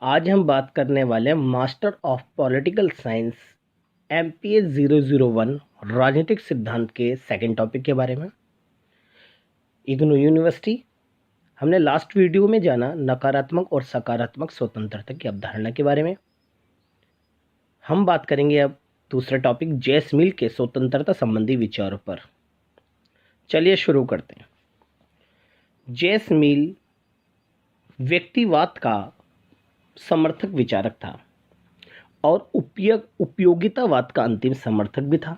आज हम बात करने वाले हैं master of political science MPA 001 राजनीतिक सिद्धांत के सेकंड टॉपिक के बारे में। इग्नू यूनिवर्सिटी। हमने लास्ट वीडियो में जाना नकारात्मक और सकारात्मक स्वतंत्रता की अवधारणा के बारे में। हम बात करेंगे अब दूसरा टॉपिक जेस मिल के स्वतंत्रता संबंधी विचारों पर। चलिए शुरू करते हैं। जेस मिल व्यक्तिवाद का समर्थक विचारक था और उपयोगितावाद का अंतिम समर्थक भी था।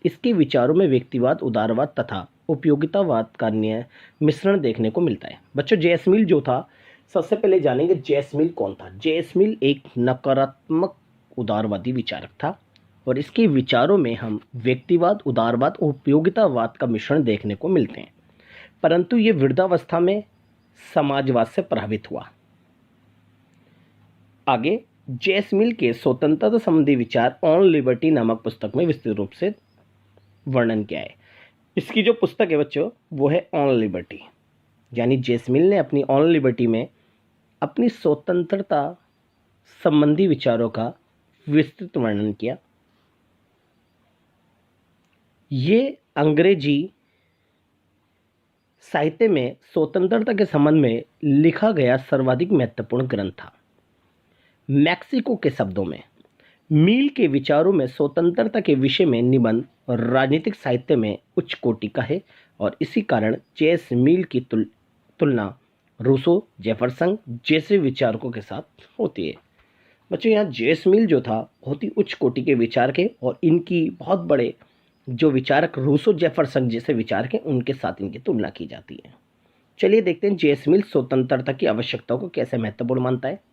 इसके विचारों में व्यक्तिवाद, उदारवाद तथा उपयोगितावाद का मिश्रण देखने को मिलता है। बच्चों, जेस मिल जो था, सबसे पहले जानेंगे जेस मिल कौन था। जेस मिल एक नकारात्मक उदारवादी विचारक था और इसके विचारों में हम व्यक्तिवाद, उदारवाद और उपयोगितावाद का मिश्रण देखने को मिलते हैं, परंतु ये वृद्धावस्था में समाजवाद से प्रभावित हुआ। आगे जेस मिल के स्वतंत्रता संबंधी विचार ऑन लिबर्टी नामक पुस्तक में विस्तृत रूप से वर्णन किया है। इसकी जो पुस्तक है बच्चों, वो है ऑन लिबर्टी। यानी जेस मिल ने अपनी ऑन लिबर्टी में अपनी स्वतंत्रता संबंधी विचारों का विस्तृत वर्णन किया। ये अंग्रेजी साहित्य में स्वतंत्रता के संबंध में लिखा गया सर्वाधिक महत्वपूर्ण ग्रंथ था। मैक्सिको के शब्दों में मिल के विचारों में स्वतंत्रता के विषय में निबंध और राजनीतिक साहित्य में उच्च कोटि का है और इसी कारण जेस मिल की तुलना रूसो, जेफरसन जैसे विचारकों के साथ होती है। बच्चों, यहाँ जेस मिल जो था बहुत ही उच्च कोटि के विचार के और इनकी बहुत बड़े जो विचारक रूसो, जेफरसन जैसे विचारक हैं उनके साथ इनकी तुलना की जाती है। चलिए देखते हैं जेस मिल स्वतंत्रता की आवश्यकता को कैसे महत्वपूर्ण मानता है।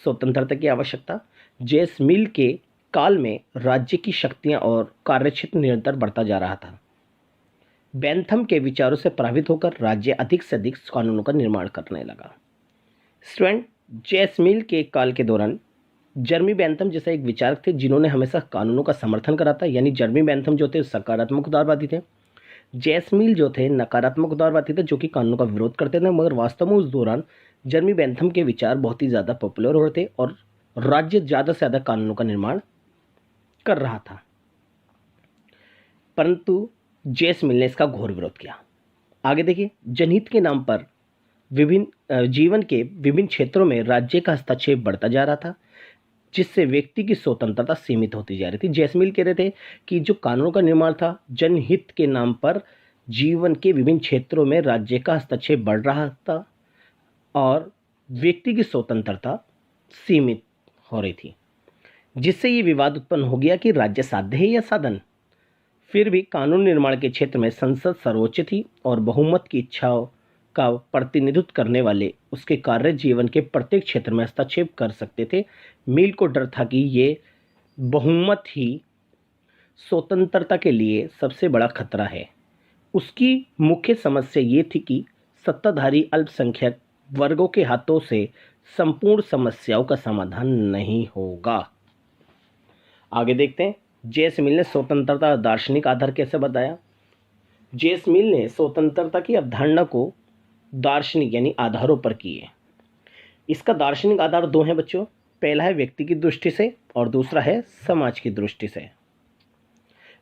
स्वतंत्रता की आवश्यकता। जेस मिल के काल में राज्य की शक्तियां और कार्यक्षेत्र निरंतर बढ़ता जा रहा था। बेंथम के विचारों से प्रभावित होकर राज्य अधिक से अधिक कानूनों का निर्माण करने लगा। स्टूडेंट, जेस मिल के काल के दौरान जर्मी बेंथम जैसा एक विचारक थे जिन्होंने हमेशा कानूनों का समर्थन करा था। यानी जर्मी बेंथम जो थे सकारात्मक उदारवादी थे, जेस मिल जो थे नकारात्मक उदारवादी थे जो कि कानूनों का विरोध करते थे। मगर वास्तव में उस दौरान जर्मी बेंथम के विचार बहुत ही ज़्यादा पॉपुलर हो रहे थे और राज्य ज़्यादा से ज़्यादा कानूनों का निर्माण कर रहा था, परंतु जेस मिल ने इसका घोर विरोध किया। आगे देखिए, जनहित के नाम पर जीवन के विभिन्न क्षेत्रों में राज्य का हस्तक्षेप बढ़ता जा रहा था, जिससे व्यक्ति की स्वतंत्रता सीमित होती जा रही थी। जेस मिल कह रहे थे कि जो कानूनों का निर्माण था, जनहित के नाम पर जीवन के विभिन्न क्षेत्रों में राज्य का हस्तक्षेप बढ़ रहा था और व्यक्ति की स्वतंत्रता सीमित हो रही थी, जिससे ये विवाद उत्पन्न हो गया कि राज्य साध्य है या साधन। फिर भी कानून निर्माण के क्षेत्र में संसद सर्वोच्च थी और बहुमत की इच्छाओं का प्रतिनिधित्व करने वाले उसके कार्य जीवन के प्रत्येक क्षेत्र में हस्तक्षेप कर सकते थे। मिल को डर था कि ये बहुमत ही स्वतंत्रता के लिए सबसे बड़ा खतरा है। उसकी मुख्य समस्या ये थी कि सत्ताधारी अल्पसंख्यक वर्गों के हाथों से संपूर्ण समस्याओं का समाधान नहीं होगा। आगे देखते हैं, जेस मिल ने स्वतंत्रता दार्शनिक आधार कैसे बताया। जेस मिल ने स्वतंत्रता की अवधारणा को दार्शनिक यानी आधारों पर की है। इसका दार्शनिक आधार दो हैं बच्चों। पहला है व्यक्ति की दृष्टि से और दूसरा है समाज की दृष्टि से।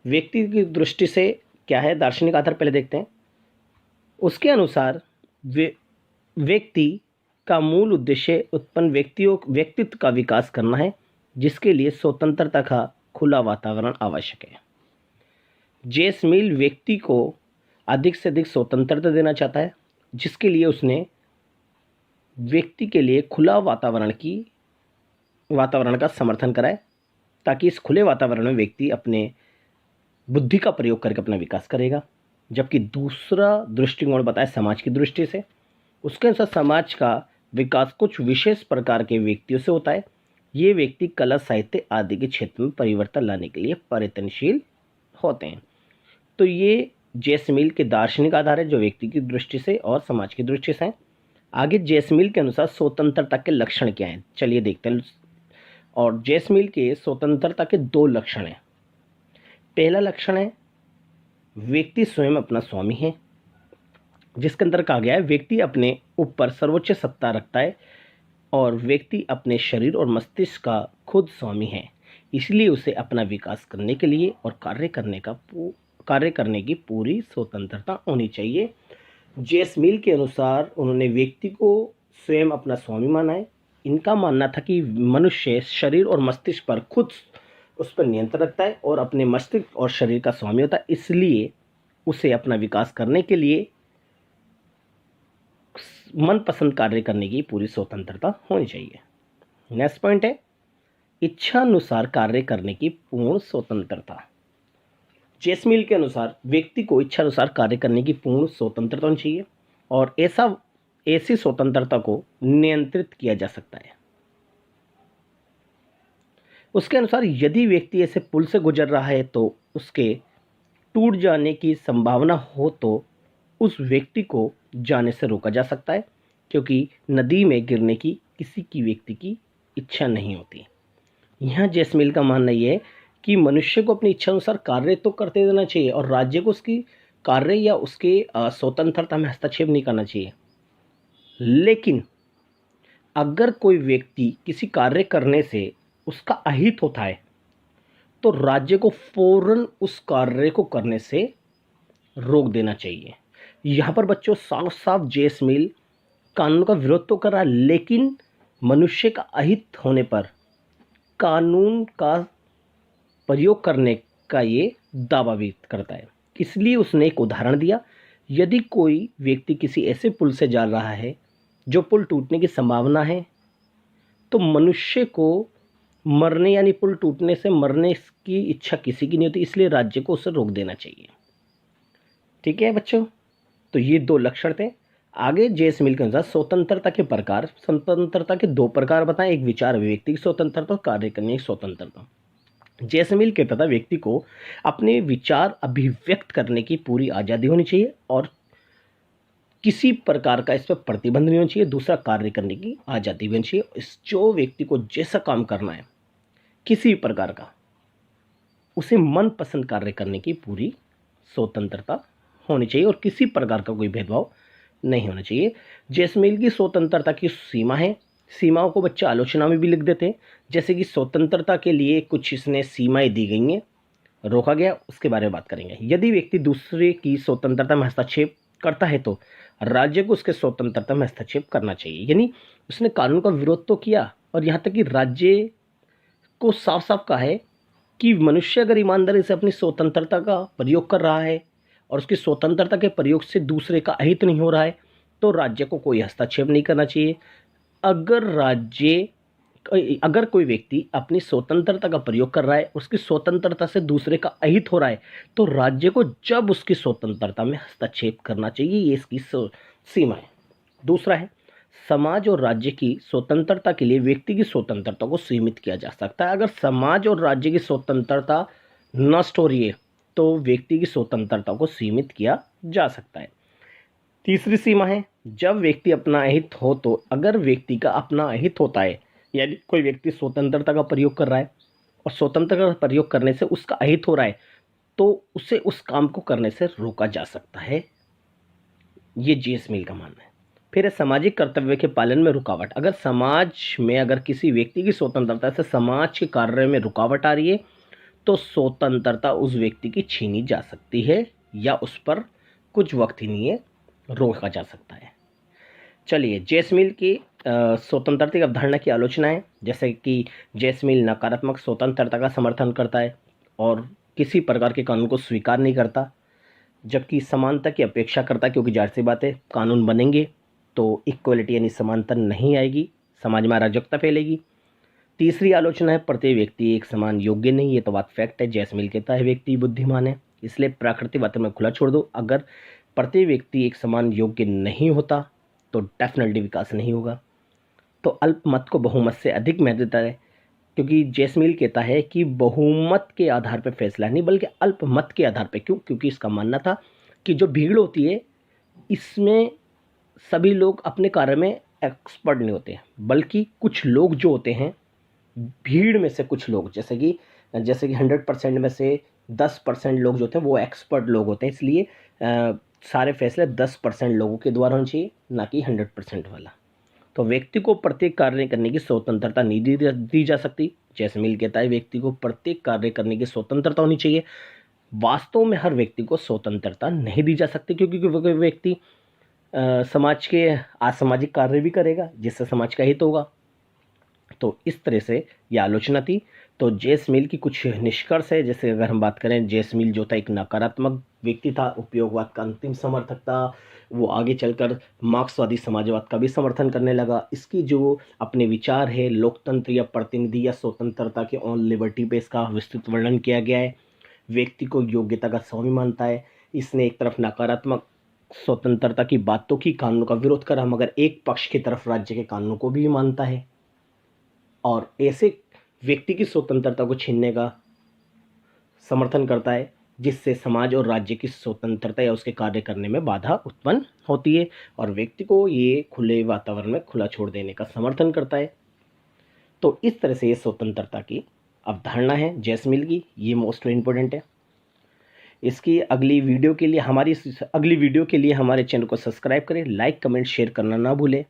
व्यक्ति की दृष्टि से क्या है दार्शनिक आधार, पहले देखते हैं। उसके अनुसार व्यक्ति का मूल उद्देश्य उत्पन्न व्यक्तित्व का विकास करना है, जिसके लिए स्वतंत्रता का खुला वातावरण आवश्यक है। जेस मिल व्यक्ति को अधिक से अधिक स्वतंत्रता देना चाहता है, जिसके लिए उसने व्यक्ति के लिए खुला वातावरण का समर्थन कराए, ताकि इस खुले वातावरण में व्यक्ति अपने बुद्धि का प्रयोग करके अपना विकास करेगा। जबकि दूसरा दृष्टिकोण बताए समाज की दृष्टि से। उसके अनुसार समाज का विकास कुछ विशेष प्रकार के व्यक्तियों से होता है। ये व्यक्ति कला, साहित्य आदि के क्षेत्र में परिवर्तन लाने के लिए प्रयत्नशील होते हैं। तो ये जेस मिल के दार्शनिक आधार है, जो व्यक्ति की दृष्टि से और समाज की दृष्टि से है। आगे जेस मिल के अनुसार स्वतंत्रता के लक्षण क्या हैं, चलिए देखते हैं। और जेस मिल के स्वतंत्रता के दो लक्षण हैं। पहला लक्षण है व्यक्ति स्वयं अपना स्वामी है, जिसके अंदर कहा गया है व्यक्ति अपने ऊपर सर्वोच्च सत्ता रखता है और व्यक्ति अपने शरीर और मस्तिष्क का खुद स्वामी है, इसलिए उसे अपना विकास करने के लिए और कार्य करने की पूरी स्वतंत्रता होनी चाहिए। जेस मिल के अनुसार उन्होंने व्यक्ति को स्वयं अपना स्वामी माना है। इनका मानना था कि मनुष्य शरीर और मस्तिष्क पर खुद उस पर नियंत्रण रखता है और अपने मस्तिष्क और शरीर का स्वामी होता है, इसलिए उसे अपना विकास करने के लिए मनपसंद कार्य करने की पूरी स्वतंत्रता होनी चाहिए। नेक्स्ट पॉइंट है इच्छानुसार कार्य करने की पूर्ण स्वतंत्रता। जेसमिल के अनुसार व्यक्ति को इच्छानुसार कार्य करने की पूर्ण स्वतंत्रता होनी चाहिए और ऐसी स्वतंत्रता को नियंत्रित किया जा सकता है। उसके अनुसार यदि व्यक्ति ऐसे पुल से गुजर रहा है तो उसके टूट जाने की संभावना हो तो उस व्यक्ति को जाने से रोका जा सकता है, क्योंकि नदी में गिरने की किसी की व्यक्ति की इच्छा नहीं होती। यहाँ जैस्मिल का मानना यह है कि मनुष्य को अपनी इच्छा अनुसार कार्य तो करते देना चाहिए और राज्य को उसकी कार्य या उसके स्वतंत्रता में हस्तक्षेप नहीं करना चाहिए। लेकिन अगर कोई व्यक्ति किसी कार्य करने से उसका अहित होता है तो राज्य को फौरन उस कार्य को करने से रोक देना चाहिए। यहाँ पर बच्चों साफ साफ जेसमिल कानून का विरोध तो कर रहा है, लेकिन मनुष्य का अहित होने पर कानून का प्रयोग करने का ये दावा भी करता है। इसलिए उसने एक उदाहरण दिया, यदि कोई व्यक्ति किसी ऐसे पुल से जा रहा है जो पुल टूटने की संभावना है तो मनुष्य को मरने यानी पुल टूटने से मरने की इच्छा किसी की नहीं होती, इसलिए राज्य को उसे रोक देना चाहिए। ठीक है बच्चों, तो ये दो लक्षण थे। आगे जेसमिल के अनुसार स्वतंत्रता के प्रकार, स्वतंत्रता के दो प्रकार बताएं, एक विचार अभिव्यक्ति की स्वतंत्रता और कार्य करने की स्वतंत्रता। जेसमिल के पता व्यक्ति को अपने विचार अभिव्यक्त करने की पूरी आज़ादी होनी चाहिए और किसी प्रकार का इस पर प्रतिबंध नहीं होना चाहिए। दूसरा, कार्य करने की आज़ादी होनी चाहिए। इस जो व्यक्ति को जैसा काम करना है किसी प्रकार का, उसे मनपसंद कार्य करने की पूरी स्वतंत्रता होनी चाहिए और किसी प्रकार का कोई भेदभाव नहीं होना चाहिए। जेसमिल की स्वतंत्रता की सीमा है, सीमाओं को बच्चे आलोचना में भी लिख देते हैं, जैसे कि स्वतंत्रता के लिए कुछ इसने सीमाएं दी गई हैं, रोका गया, उसके बारे में बात करेंगे। यदि व्यक्ति दूसरे की स्वतंत्रता में हस्तक्षेप करता है तो राज्य को उसके स्वतंत्रता में हस्तक्षेप करना चाहिए। यानी उसने कानून का विरोध तो किया और यहाँ तक कि राज्य को साफ साफ कहा है कि मनुष्य अगर ईमानदारी से अपनी स्वतंत्रता का प्रयोग कर रहा है और उसकी स्वतंत्रता के प्रयोग से दूसरे का अहित नहीं हो रहा है तो राज्य को कोई हस्तक्षेप नहीं करना चाहिए। अगर कोई व्यक्ति अपनी स्वतंत्रता का प्रयोग कर रहा है, उसकी स्वतंत्रता से दूसरे का अहित हो रहा है तो राज्य को जब उसकी स्वतंत्रता में हस्तक्षेप करना चाहिए, ये इसकी सीमा है। दूसरा है, समाज और राज्य की स्वतंत्रता के लिए व्यक्ति की स्वतंत्रता को सीमित किया जा सकता है। अगर समाज और राज्य की स्वतंत्रता नष्ट हो रही है तो व्यक्ति की स्वतंत्रता को सीमित किया जा सकता है। तीसरी सीमा है, जब व्यक्ति अपना अहित हो तो अगर व्यक्ति का अपना अहित होता है, यानी कोई व्यक्ति स्वतंत्रता का प्रयोग कर रहा है और स्वतंत्रता का प्रयोग करने से उसका अहित हो रहा है तो उसे उस काम को करने से रोका जा सकता है। ये जेसमिल का मानना है। फिर है सामाजिक कर्तव्य के पालन में रुकावट। अगर समाज में अगर किसी व्यक्ति की स्वतंत्रता से समाज के कार्य में रुकावट आ रही है तो स्वतंत्रता उस व्यक्ति की छीनी जा सकती है या उस पर कुछ वक्त ही नहीं है, रोका जा सकता है। चलिए, जेसमिल की स्वतंत्रता की अवधारणा की आलोचना है, जैसे कि जेसमिल नकारात्मक स्वतंत्रता का समर्थन करता है और किसी प्रकार के कानून को स्वीकार नहीं करता, जबकि समानता की अपेक्षा करता है, क्योंकि जाहिर सी बात है कानून बनेंगे तो इक्वलिटी यानी समानता नहीं आएगी, समाज में अराजकता फैलेगी। तीसरी आलोचना है, प्रत्येक व्यक्ति एक समान योग्य नहीं, ये तो बात फैक्ट है। जेसमिल कहता है व्यक्ति बुद्धिमान है, इसलिए प्राकृतिक वातावरण में खुला छोड़ दो। अगर प्रत्येक व्यक्ति एक समान योग्य नहीं होता तो डेफिनेटली विकास नहीं होगा। तो अल्पमत को बहुमत से अधिक महत्व देता है, क्योंकि जेसमिल कहता है कि बहुमत के आधार पर फैसला नहीं बल्कि अल्पमत के आधार पर। क्यों? क्योंकि इसका मानना था कि जो भीड़ होती है इसमें सभी लोग अपने कार्य में एक्सपर्ट नहीं होते, बल्कि कुछ लोग जो होते हैं भीड़ में से कुछ लोग, जैसे कि 100% में से 10% लोग जो होते हैं वो एक्सपर्ट लोग होते हैं। इसलिए सारे फैसले 10% लोगों के द्वारा होने चाहिए, ना कि 100% वाला। तो व्यक्ति को प्रत्येक कार्य करने की स्वतंत्रता नहीं दी जा सकती। जैसे मिल कहता है व्यक्ति को प्रत्येक कार्य करने की स्वतंत्रता होनी चाहिए। वास्तव में हर व्यक्ति को स्वतंत्रता नहीं दी जा सकती, क्योंकि वो व्यक्ति समाज के असामाजिक कार्य भी करेगा जिससे समाज का हित होगा। तो इस तरह से ये आलोचना थी। तो जेस मिल की कुछ निष्कर्ष है। जैसे अगर हम बात करें, जेस मिल जो था एक नकारात्मक व्यक्ति था, उपयोगवाद का अंतिम समर्थक था। वो आगे चलकर मार्क्सवादी समाजवाद का भी समर्थन करने लगा। इसकी जो अपने विचार है लोकतंत्र या प्रतिनिधि या स्वतंत्रता के ऑन लिबर्टी पे इसका विस्तृत वर्णन किया गया है। व्यक्ति को योग्यता का स्वामी मानता है। इसने एक तरफ नकारात्मक स्वतंत्रता की बातों की कानूनों का विरोध करा, मगर एक पक्ष की तरफ राज्य के कानूनों को भी मानता है और ऐसे व्यक्ति की स्वतंत्रता को छीनने का समर्थन करता है, जिससे समाज और राज्य की स्वतंत्रता या उसके कार्य करने में बाधा उत्पन्न होती है और व्यक्ति को ये खुले वातावरण में खुला छोड़ देने का समर्थन करता है। तो इस तरह से ये स्वतंत्रता की अवधारणा है जेस मिल की, ये मोस्ट इम्पोर्टेंट है। इसकी अगली वीडियो के लिए हमारे चैनल को सब्सक्राइब करें, लाइक कमेंट शेयर करना ना भूलें।